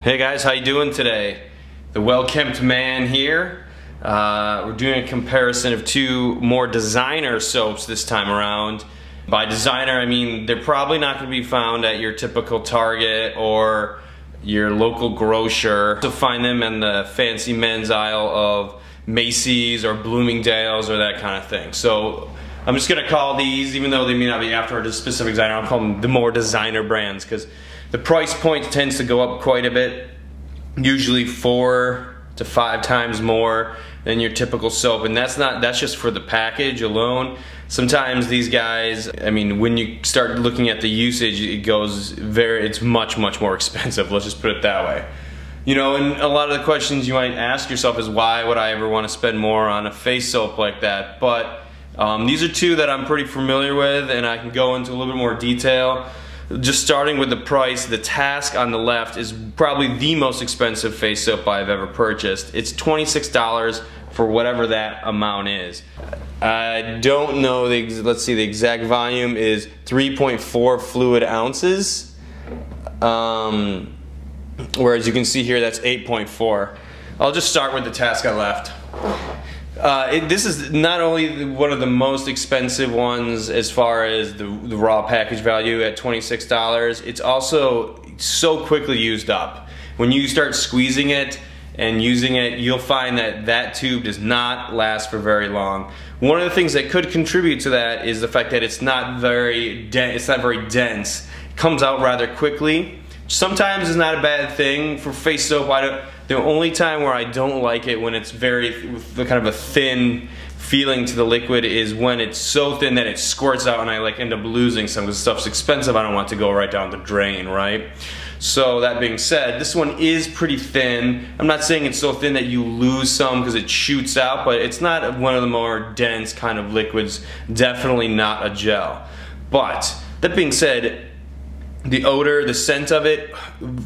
Hey guys, how you doing today? The Well Kempt Man here. We're doing a comparison of two more designer soaps this time around. By designer, I mean they're probably not going to be found at your typical Target or your local grocer. You'll find them in the fancy men's aisle of Macy's or Bloomingdale's or that kind of thing. So I'm just going to call these, even though they may not be after a specific designer, I'll call them the more designer brands because the price point tends to go up quite a bit, usually 4 to 5 times more than your typical soap, and that's just for the package alone. Sometimes these guys, I mean, when you start looking at the usage, it's much more expensive. Let's just put it that way. You know, and a lot of the questions you might ask yourself is, why would I ever want to spend more on a face soap like that? But these are two that I'm pretty familiar with, and I can go into a little bit more detail. Just starting with the price, the Task on the left is probably the most expensive face soap I've ever purchased. It's $26 for whatever that amount is. I don't know, let's see, the exact volume is 3.4 fluid ounces. Whereas you can see here that's 8.4. I'll just start with the Task on the left. This is not only one of the most expensive ones as far as the raw package value at $26, it's also so quickly used up. When you start squeezing it and using it, you'll find that that tube does not last for very long. One of the things that could contribute to that is the fact that it's not very dense. It comes out rather quickly. Sometimes it's not a bad thing for face soap. The only time where I don't like it when it's kind of a thin feeling to the liquid is when it's so thin that it squirts out and I end up losing some because the stuff's expensive. I don't want it to go right down the drain, right? So that being said, this one is pretty thin. I'm not saying it's so thin that you lose some because it shoots out, but it's not one of the more dense kind of liquids. Definitely not a gel. But that being said, the odor, the scent of it,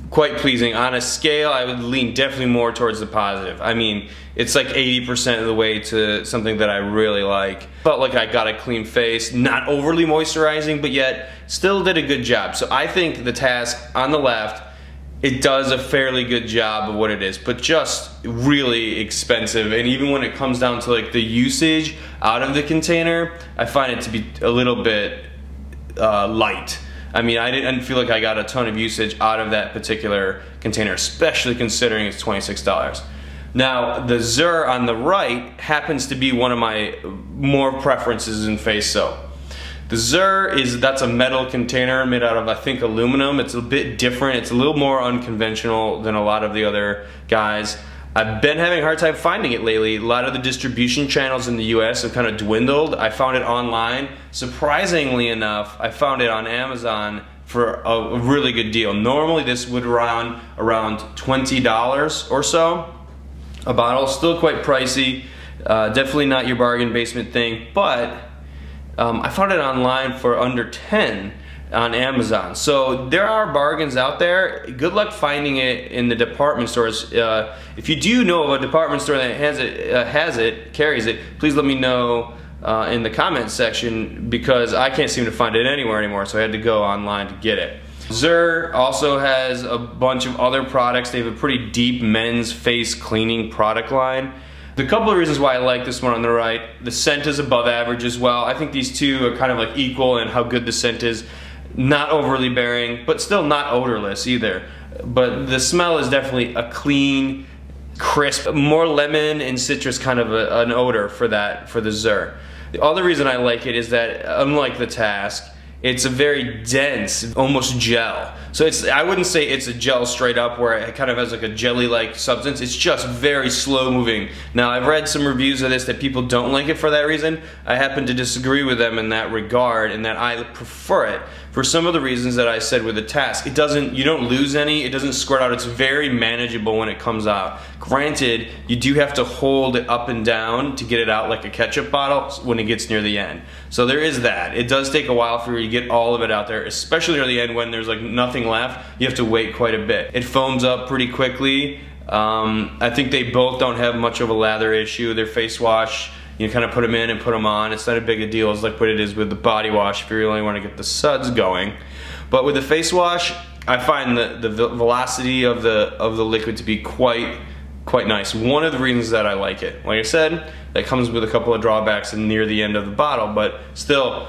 quite pleasing. On a scale, I would lean definitely more towards the positive. I mean, it's like 80% of the way to something that I really like. Felt like I got a clean face, not overly moisturizing, but yet still did a good job. So I think the Task on the left, it does a fairly good job of what it is, but just really expensive. And even when it comes down to the usage out of the container, I find it to be a little bit light. I mean, I didn't feel like I got a ton of usage out of that particular container, especially considering it's $26. Now, the Zirh on the right happens to be one of my more preferences in face soap. The Zirh that's a metal container made out of, I think, aluminum. It's a bit different. It's a little more unconventional than a lot of the other guys. I've been having a hard time finding it lately. A lot of the distribution channels in the US have kind of dwindled. I found it online. Surprisingly enough, I found it on Amazon for a really good deal. Normally this would run around $20 or so a bottle. Still quite pricey. Definitely not your bargain basement thing, but I found it online for under 10 on Amazon. So there are bargains out there. Good luck finding it in the department stores. If you do know of a department store that carries it, please let me know in the comments section, because I can't seem to find it anywhere anymore, so I had to go online to get it. Zirh also has a bunch of other products. They have a pretty deep men's face cleaning product line. The couple of reasons why I like this one on the right, the scent is above average as well. I think these two are kind of equal in how good the scent is. Not overly bearing, but still not odorless either. But the smell is definitely a clean, crisp, more lemon and citrus kind of an odor for the Zirh. The other reason I like it is that, unlike the Task, it's a very dense, almost gel. So I wouldn't say it's a gel straight up where it kind of has a jelly-like substance. It's just very slow moving. Now, I've read some reviews of this that people don't like it for that reason. I happen to disagree with them in that regard, and that I prefer it for some of the reasons that I said with the Task. You don't lose any, it doesn't squirt out, it's very manageable when it comes out. Granted, you do have to hold it up and down to get it out like a ketchup bottle when it gets near the end. So there is that. It does take a while for you to get all of it out there, especially near the end when there's nothing left. You have to wait quite a bit. It foams up pretty quickly. I think they both don't have much of a lather issue. Their face wash, you kind of put them in and put them on. It's not a big a deal as like what it is with the body wash if you really want to get the suds going. But with the face wash, I find the velocity of the liquid to be quite nice. One of the reasons that I like it. Like I said, that comes with a couple of drawbacks near the end of the bottle, but still,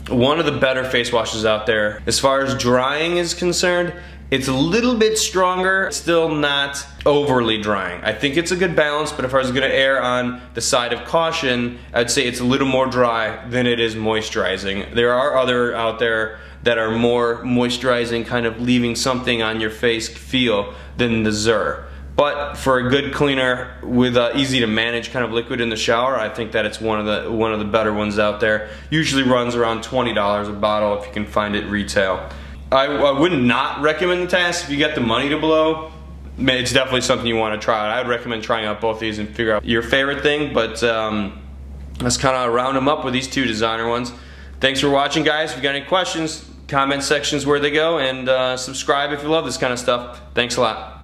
one of the better face washes out there. As far as drying is concerned, it's a little bit stronger, still not overly drying. I think it's a good balance, but if I was gonna err on the side of caution, I'd say it's a little more dry than it is moisturizing. There are other out there that are more moisturizing, kind of leaving something on your face feel than the Zirh. But for a good cleaner with easy to manage kind of liquid in the shower, I think that it's one of the better ones out there. Usually runs around $20 a bottle if you can find it retail. I would not recommend the Task if you got the money to blow. It's definitely something you want to try out. I would recommend trying out both these and figure out your favorite thing, but let's kind of round them up with these two designer ones. Thanks for watching, guys. If you got any questions, comment section's where they go, and subscribe if you love this kind of stuff. Thanks a lot.